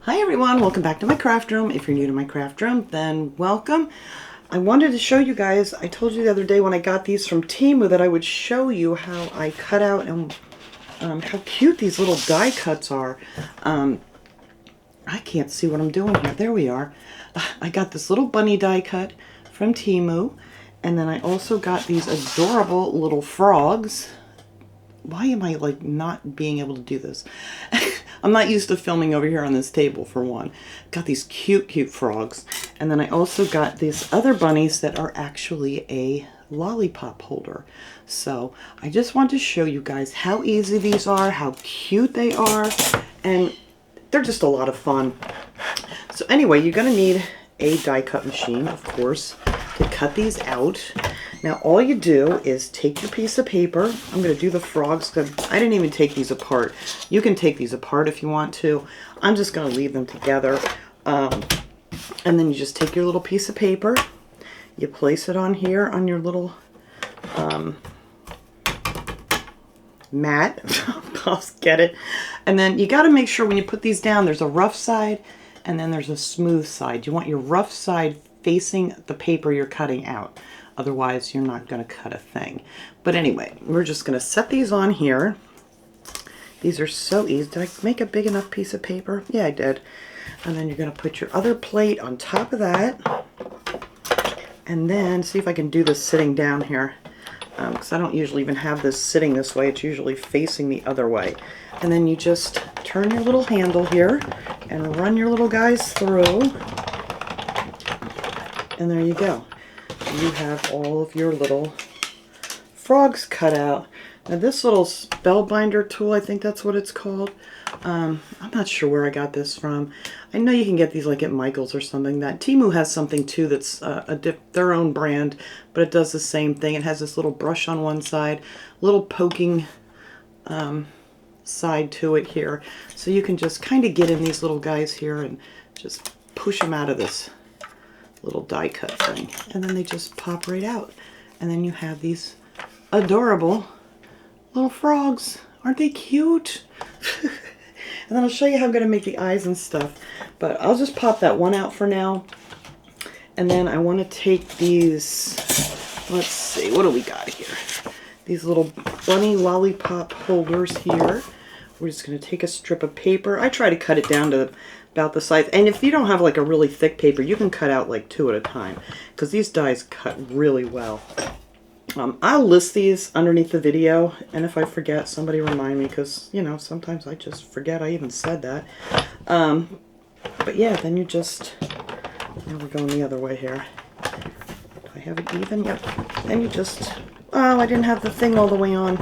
Hi everyone, welcome back to my craft room. If you're new to my craft room, then welcome. I wanted to show you guys, I told you the other day when I got these from Teemu that I would show you how I cut out and how cute these little die cuts are. I can't see what I'm doing here. There we are. I got this little bunny die cut from Teemu, and then I also got these adorable little frogs. Why am I like not being able to do this? I'm not used to filming over here on this table, for one. Got these cute frogs. And then I also got these other bunnies that are actually a lollipop holder. So I just want to show you guys how easy these are, how cute they are, and they're just a lot of fun. So anyway, you're going to need a die cut machine, of course, to cut these out. Now all you do is take your piece of paper. I'm going to do the frogs because I didn't even take these apart. You can take these apart if you want to. I'm just going to leave them together. And then you just take your little piece of paper. You place it on here on your little mat. I'll get it. And then you got to make sure when you put these down, there's a rough side and then there's a smooth side. You want your rough side facing the paper you're cutting out. Otherwise, you're not going to cut a thing. But anyway, we're just going to set these on here. These are so easy. Did I make a big enough piece of paper? Yeah, I did. And then you're going to put your other plate on top of that. And then, see if I can do this sitting down here. Because I don't usually even have this sitting this way. It's usually facing the other way. And then you just turn your little handle here and run your little guys through. And there you go. You have all of your little frogs cut out. Now this little spellbinder tool, I think that's what it's called. I'm not sure where I got this from. I know you can get these like at Michael's or something. That Teemu has something too that's their own brand, but it does the same thing. It has this little brush on one side, little poking side to it here. So you can just kind of get in these little guys here and just push them out of this little die cut thing, and then they just pop right out, and then you have these adorable little frogs. Aren't they cute? And then I'll show you how I'm going to make the eyes and stuff, but I'll just pop that one out for now. And then I want to take these, let's see, what do we got here? These little bunny lollipop holders here. We're just going to take a strip of paper. I try to cut it down to about the size. And if you don't have like a really thick paper, you can cut out like 2 at a time, because these dies cut really well. I'll list these underneath the video, and if I forget, somebody remind me, because, you know, sometimes I just forget I even said that. But yeah, then you just, now we're going the other way here. Do I have it even? Yep. Then you just, oh, I didn't have the thing all the way on.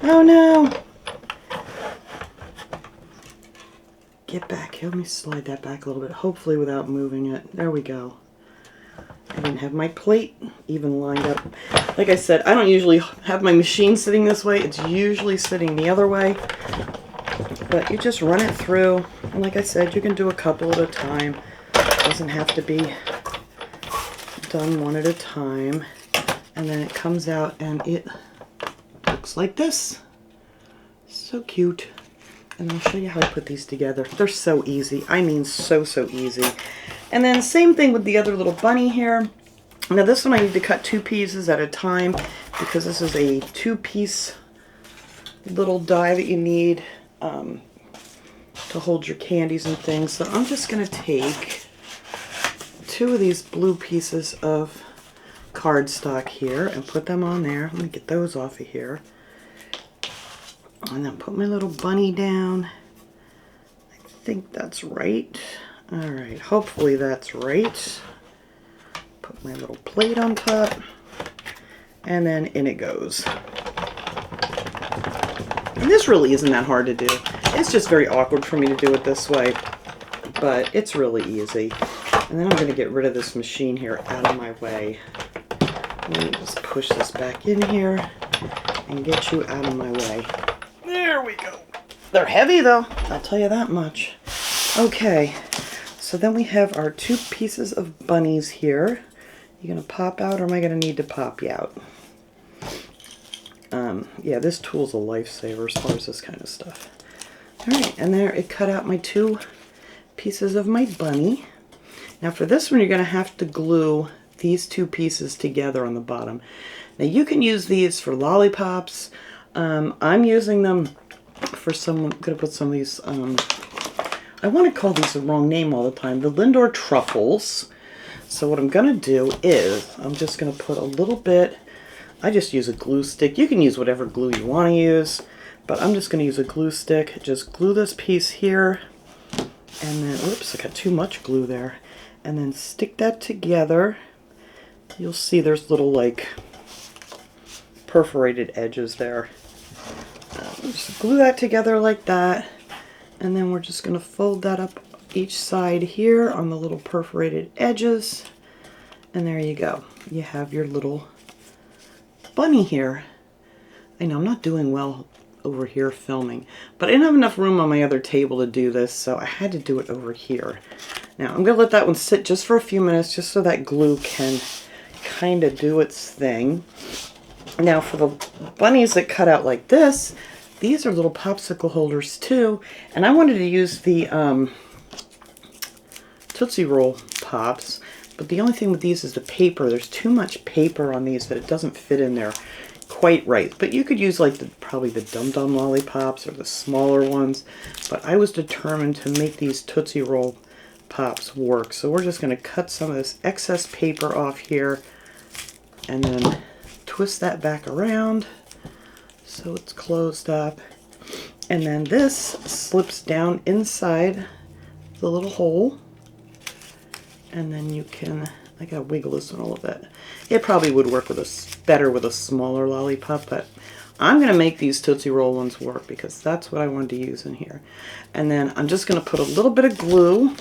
Oh no! Get back. Let me slide that back a little bit, hopefully without moving it. There we go. I didn't have my plate even lined up. Like I said, I don't usually have my machine sitting this way. It's usually sitting the other way. But you just run it through. And like I said, you can do a couple at a time. It doesn't have to be done one at a time. And then it comes out and it looks like this. So cute. And I'll show you how I put these together. They're so easy. I mean, so easy. And then same thing with the other little bunny here. Now this one I need to cut 2 pieces at a time, because this is a 2-piece little die that you need to hold your candies and things. So I'm just going to take 2 of these blue pieces of cardstock here and put them on there. Let me get those off of here. And then put my little bunny down. I think that's right. Alright, hopefully that's right. Put my little plate on top. And then in it goes. And this really isn't that hard to do. It's just very awkward for me to do it this way. But it's really easy. And then I'm going to get rid of this machine here out of my way. Let me just push this back in here and get you out of my way. There we go. They're heavy though, I'll tell you that much. Okay, so then we have our 2 pieces of bunnies here. You gonna pop out, or am I gonna need to pop you out? Yeah, this tool's a lifesaver as far as this kind of stuff. Alright, and there it cut out my 2 pieces of my bunny. Now for this one, you're going to have to glue these two pieces together on the bottom. Now you can use these for lollipops. I'm using them for some, I'm going to put some of these, I want to call these the wrong name all the time, the Lindor truffles. So what I'm going to do is, I'm just going to put a little bit, I just use a glue stick. You can use whatever glue you want to use, but I'm just going to use a glue stick. Just glue this piece here, and then, oops, I got too much glue there. And then stick that together. You'll see there's little, like, perforated edges there. Just glue that together like that, and then we're just going to fold that up each side here on the little perforated edges, and there you go. You have your little bunny here. I know I'm not doing well over here filming, but I didn't have enough room on my other table to do this, so I had to do it over here. Now I'm going to let that one sit just for a few minutes, just so that glue can kind of do its thing. Now for the bunnies that cut out like this, these are little popsicle holders too, and I wanted to use the Tootsie Roll Pops, but the only thing with these is the paper. There's too much paper on these that it doesn't fit in there quite right. But you could use like probably the Dum Dum Lollipops or the smaller ones, but I was determined to make these Tootsie Roll Pops work. So we're just going to cut some of this excess paper off here and then twist that back around so it's closed up, and then this slips down inside the little hole, and then you can, I gotta wiggle this one a little bit. It probably would work with better with a smaller lollipop, but I'm gonna make these Tootsie Roll ones work because that's what I wanted to use in here. And then I'm just gonna put a little bit of glue,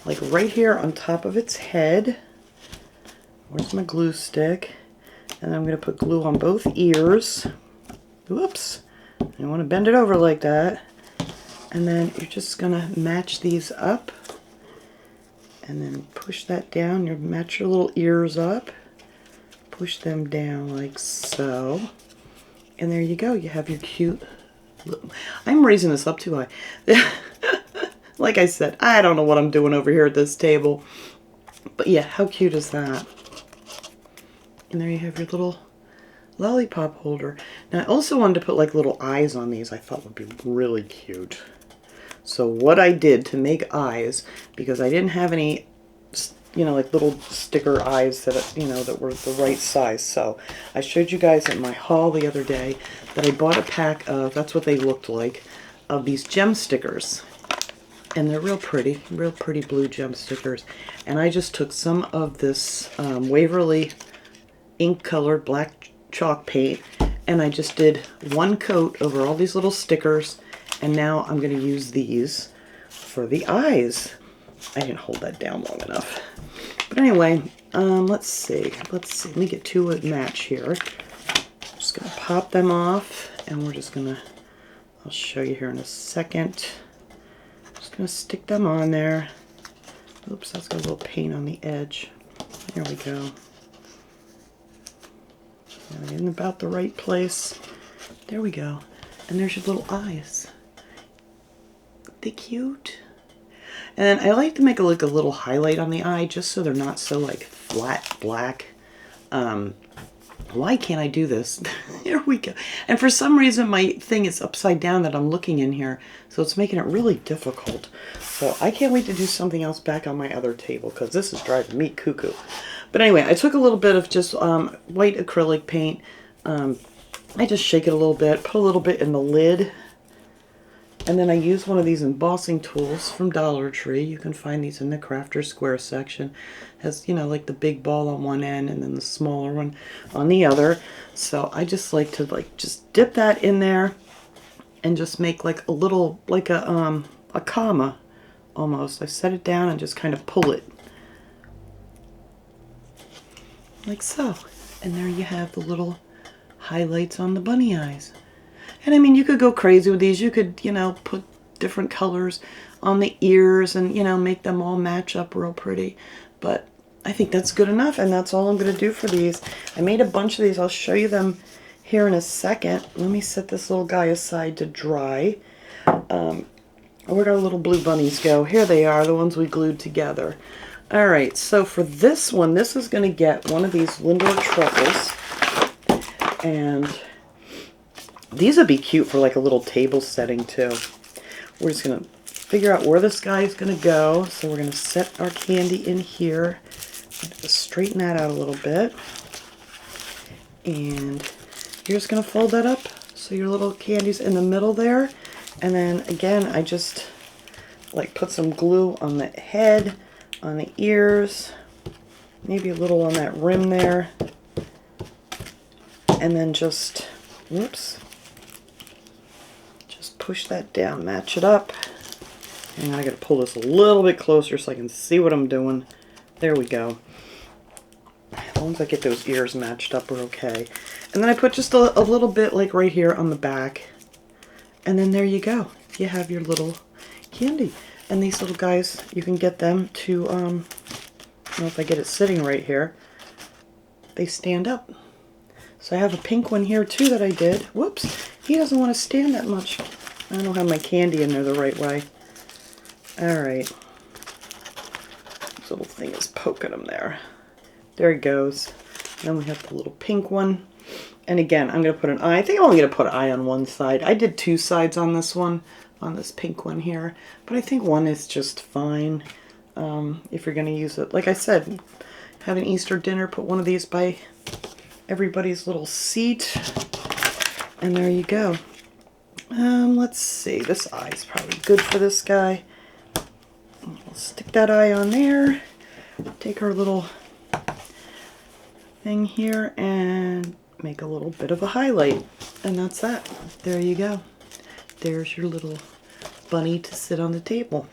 like right here on top of its head. Where's my glue stick? And I'm gonna put glue on both ears. Whoops, I want to bend it over like that. And then you're just gonna match these up, and then push that down. You match your little ears up, push them down like so, and there you go. You have your cute, I'm raising this up too high. Like I said, I don't know what I'm doing over here at this table, but yeah, how cute is that? And there you have your little lollipop holder. Now I also wanted to put like little eyes on these. I thought would be really cute. So what I did to make eyes, because I didn't have any, you know, like little sticker eyes that, you know, that were the right size. So I showed you guys at my haul the other day that I bought a pack of, that's what they looked like, of these gem stickers. And they're real pretty blue gem stickers. And I just took some of this Waverly ink colored black chalk paint, and I just did one coat over all these little stickers, and now I'm going to use these for the eyes. I didn't hold that down long enough. But anyway, let's see. Let me get to a match here. I'm just going to pop them off, and we're just going to, I'll show you here in a second. Just going to stick them on there. Oops, that's got a little paint on the edge. There we go. In about the right place. There we go. And there's your little eyes. They cute. And I like to make a little highlight on the eye just so they're not so like flat black. Why can't I do this? Here we go. And for some reason my thing is upside down that I'm looking in here, so it's making it really difficult. So I can't wait to do something else back on my other table because this is driving me cuckoo. But anyway, I took a little bit of just white acrylic paint. I just shake it a little bit, put a little bit in the lid, and then I use one of these embossing tools from Dollar Tree. You can find these in the Crafter Square section. It has, you know, like the big ball on one end and then the smaller one on the other. So I just like to just dip that in there and just make like a little, like a comma almost. I set it down and just kind of pull it. Like so. And there you have the little highlights on the bunny eyes. And I mean, you could go crazy with these. You could, you know, put different colors on the ears and, you know, make them all match up real pretty. But I think that's good enough, and that's all I'm going to do for these. I made a bunch of these. I'll show you them here in a second. Let me set this little guy aside to dry. Where'd our little blue bunnies go? Here they are, the ones we glued together. All right, so for this one, this is going to get one of these Lindor truffles. And these would be cute for like a little table setting too. We're just going to figure out where this guy is going to go. So we're going to set our candy in here. Straighten that out a little bit. And you're just going to fold that up so your little candy's in the middle there. And then again, I just like put some glue on the head, on the ears, maybe a little on that rim there. And then just, whoops, just push that down, match it up. And I gotta pull this a little bit closer so I can see what I'm doing. There we go. As long as I get those ears matched up, we're okay. And then I put just a little bit like right here on the back. And then there you go. You have your little candy. And these little guys, you can get them to, I don't know if I get it sitting right here, they stand up. So I have a pink one here too that I did. Whoops, he doesn't want to stand that much. I don't have my candy in there the right way. Alright. This little thing is poking him there. There he goes. Then we have the little pink one. And again, I'm going to put an eye. I think I'm only going to put an eye on one side. I did two sides on this one, on this pink one here. But I think one is just fine if you're going to use it. Like I said, have an Easter dinner, put one of these by everybody's little seat. And there you go. Let's see. This eye is probably good for this guy. We'll stick that eye on there. Take our little thing here and make a little bit of a highlight, and that's that. There you go. There's your little bunny to sit on the table.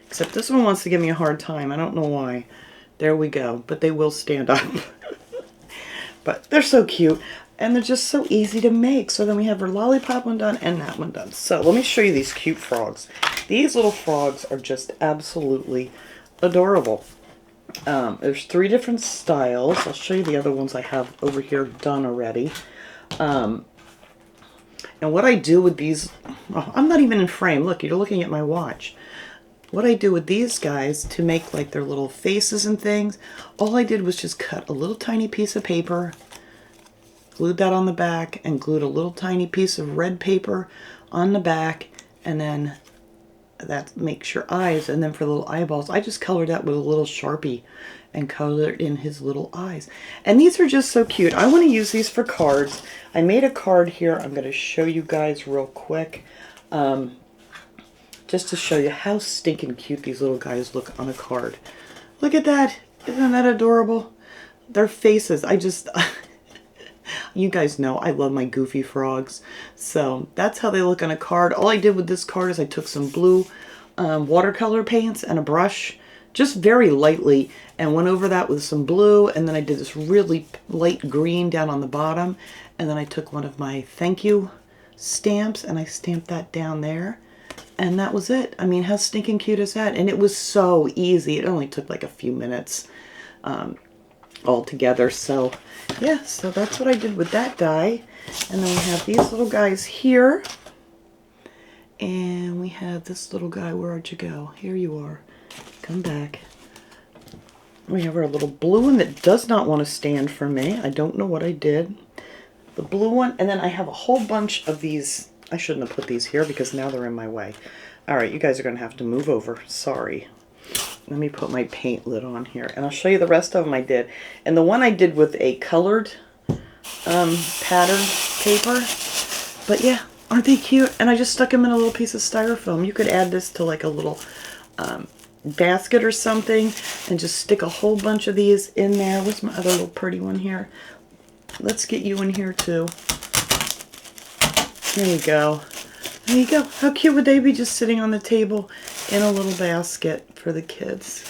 Except this one wants to give me a hard time. I don't know why. There we go. But they will stand up. But they're so cute, and they're just so easy to make. So then we have our lollipop one done and that one done. So let me show you these cute frogs. These little frogs are just absolutely adorable. There's 3 different styles. I'll show you the other ones I have over here done already. And what I do with these, oh, I'm not even in frame. Look, you're looking at my watch. What I do with these guys to make like their little faces and things, all I did was just cut a little tiny piece of paper, glued that on the back, and glued a little tiny piece of red paper on the back, and then that makes your eyes. And then for little eyeballs, I just colored that with a little Sharpie and colored in his little eyes. And these are just so cute. I want to use these for cards. I made a card here. I'm going to show you guys real quick. Just to show you how stinking cute these little guys look on a card. Look at that. Isn't that adorable? Their faces, I just... You guys know I love my goofy frogs. So that's how they look on a card. All I did with this card is I took some blue watercolor paints and a brush, just very lightly, and went over that with some blue, and then I did this really light green down on the bottom, and then I took one of my thank you stamps and I stamped that down there. And that was it. I mean, how stinking cute is that? And it was so easy. It only took like a few minutes all together. So, yeah, so that's what I did with that die. And then we have these little guys here. And we have this little guy. Where'd you go? Here you are. Come back. We have our little blue one that does not want to stand for me. I don't know what I did. The blue one. And then I have a whole bunch of these. I shouldn't have put these here because now they're in my way. Alright, you guys are going to have to move over. Sorry. Let me put my paint lid on here. And I'll show you the rest of them I did. And the one I did with a colored pattern paper. But yeah, aren't they cute? And I just stuck them in a little piece of styrofoam. You could add this to like a little basket or something. And just stick a whole bunch of these in there. Where's my other little pretty one here? Let's get you in here too. There you go. There you go. How cute would they be just sitting on the table in a little basket for the kids?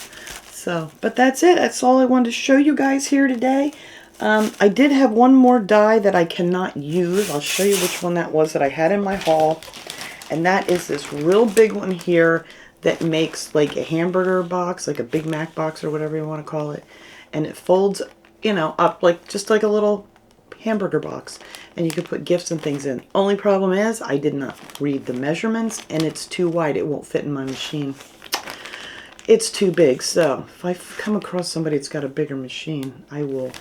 So, but that's it. That's all I wanted to show you guys here today. I did have one more die that I cannot use. I'll show you which one that was that I had in my haul. And that is this real big one here that makes like a hamburger box, like a Big Mac box or whatever you want to call it. And it folds, you know, up like just like a little hamburger box, and you could put gifts and things in. Only problem is I did not read the measurements, and it's too wide. It won't fit in my machine. It's too big, so if I come across somebody that's got a bigger machine, I will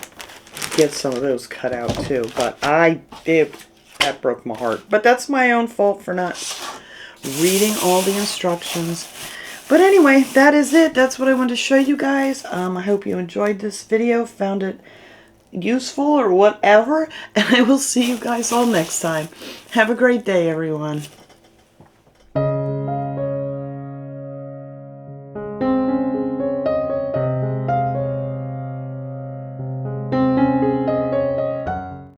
get some of those cut out too. But that broke my heart. But that's my own fault for not reading all the instructions. But anyway, that is it. That's what I wanted to show you guys. I hope you enjoyed this video, found it useful or whatever, and I will see you guys all next time. Have a great day, everyone.